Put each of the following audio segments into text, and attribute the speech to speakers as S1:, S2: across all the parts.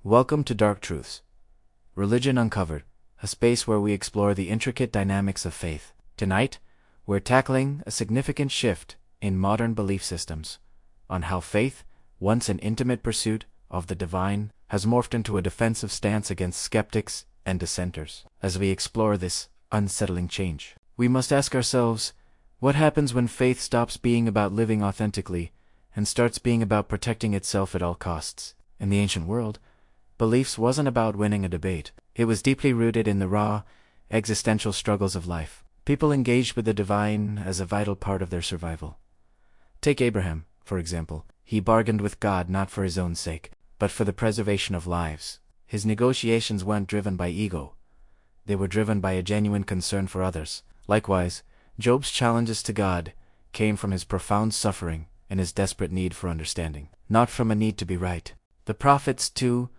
S1: Welcome to Dark Truths, Religion Uncovered, a space where we explore the intricate dynamics of faith. Tonight, we're tackling a significant shift in modern belief systems on how faith, once an intimate pursuit of the divine, has morphed into a defensive stance against skeptics and dissenters. As we explore this unsettling change, we must ask ourselves, what happens when faith stops being about living authentically and starts being about protecting itself at all costs? In the ancient world, beliefs wasn't about winning a debate. It was deeply rooted in the raw, existential struggles of life. People engaged with the divine as a vital part of their survival. Take Abraham, for example. He bargained with God not for his own sake, but for the preservation of lives. His negotiations weren't driven by ego. They were driven by a genuine concern for others. Likewise, Job's challenges to God came from his profound suffering and his desperate need for understanding, not from a need to be right. The prophets, too,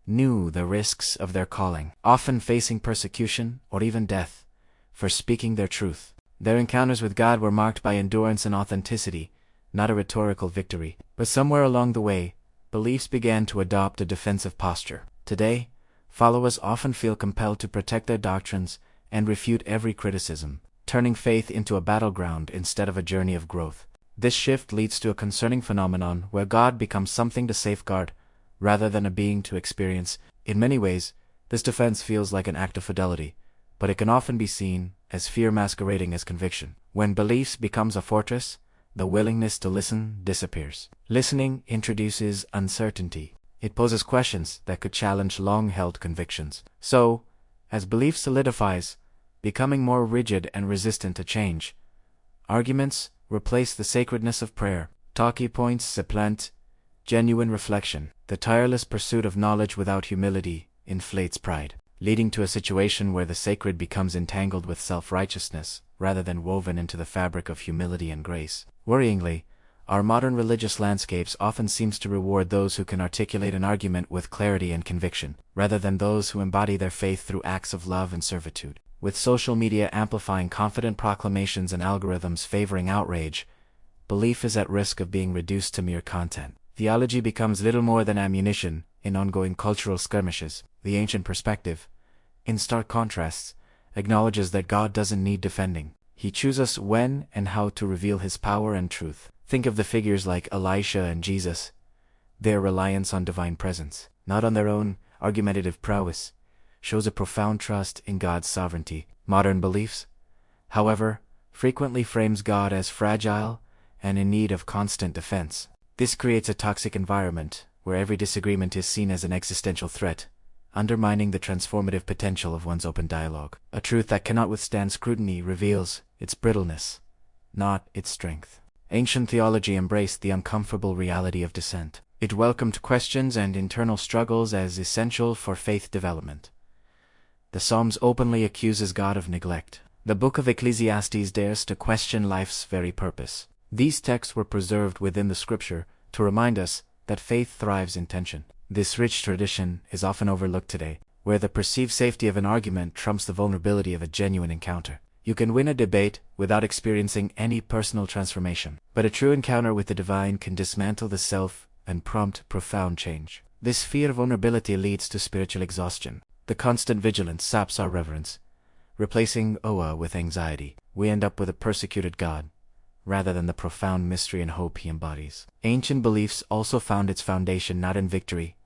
S1: knew the risks of their calling, often facing persecution or even death for speaking their truth. Their encounters with God were marked by endurance and authenticity, not a rhetorical victory. But somewhere along the way, beliefs began to adopt a defensive posture. Today, followers often feel compelled to protect their doctrines and refute every criticism, turning faith into a battleground instead of a journey of growth. This shift leads to a concerning phenomenon where God becomes something to safeguard rather than a being to experience. In many ways, this defense feels like an act of fidelity, but it can often be seen as fear masquerading as conviction. When beliefs becomes a fortress, the willingness to listen disappears. Listening introduces uncertainty. It poses questions that could challenge long-held convictions. So, as belief solidifies, becoming more rigid and resistant to change, arguments replace the sacredness of prayer. Talking points supplant genuine reflection. The tireless pursuit of knowledge without humility inflates pride, leading to a situation where the sacred becomes entangled with self-righteousness rather than woven into the fabric of humility and grace. Worryingly, our modern religious landscapes often seems to reward those who can articulate an argument with clarity and conviction, rather than those who embody their faith through acts of love and servitude. With social media amplifying confident proclamations and algorithms favoring outrage, belief is at risk of being reduced to mere content. Theology becomes little more than ammunition in ongoing cultural skirmishes. The ancient perspective, in stark contrast, acknowledges that God doesn't need defending. He chooses when and how to reveal his power and truth. Think of the figures like Elisha and Jesus. Their reliance on divine presence, not on their own argumentative prowess, shows a profound trust in God's sovereignty. Modern beliefs, however, frequently frames God as fragile and in need of constant defense. This creates a toxic environment where every disagreement is seen as an existential threat, undermining the transformative potential of one's open dialogue. A truth that cannot withstand scrutiny reveals its brittleness, not its strength. Ancient theology embraced the uncomfortable reality of dissent. It welcomed questions and internal struggles as essential for faith development. The Psalms openly accuses God of neglect. The book of Ecclesiastes dares to question life's very purpose. These texts were preserved within the scripture to remind us that faith thrives in tension. This rich tradition is often overlooked today, where the perceived safety of an argument trumps the vulnerability of a genuine encounter. You can win a debate without experiencing any personal transformation, but a true encounter with the divine can dismantle the self and prompt profound change. This fear of vulnerability leads to spiritual exhaustion. The constant vigilance saps our reverence, replacing awe with anxiety. We end up with a persecuted God, rather than the profound mystery and hope he embodies. Ancient beliefs also found its foundation not in victory,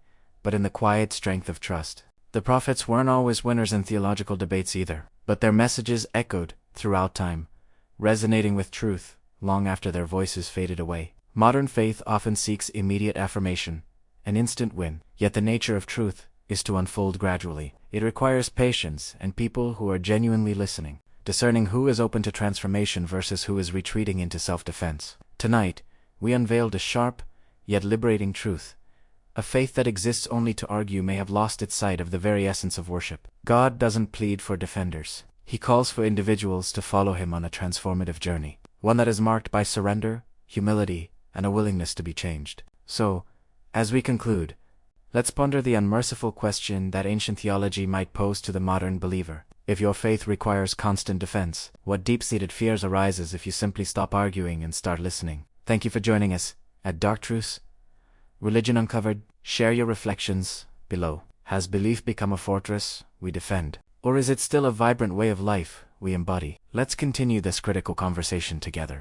S1: but in the quiet strength of trust. The prophets weren't always winners in theological debates either, but their messages echoed throughout time, resonating with truth long after their voices faded away. Modern faith often seeks immediate affirmation, an instant win, yet the nature of truth is to unfold gradually. It requires patience and people who are genuinely listening, discerning who is open to transformation versus who is retreating into self-defense. Tonight, we unveiled a sharp, yet liberating truth. A faith that exists only to argue may have lost its sight of the very essence of worship. God doesn't plead for defenders. He calls for individuals to follow him on a transformative journey, one that is marked by surrender, humility, and a willingness to be changed. So, as we conclude, let's ponder the unmerciful question that ancient theology might pose to the modern believer. If your faith requires constant defense, what deep-seated fears arises if you simply stop arguing and start listening? Thank you for joining us at Dark Truths, Religion Uncovered. Share your reflections, below. Has belief become a fortress we defend? Or is it still a vibrant way of life we embody? Let's continue this critical conversation together.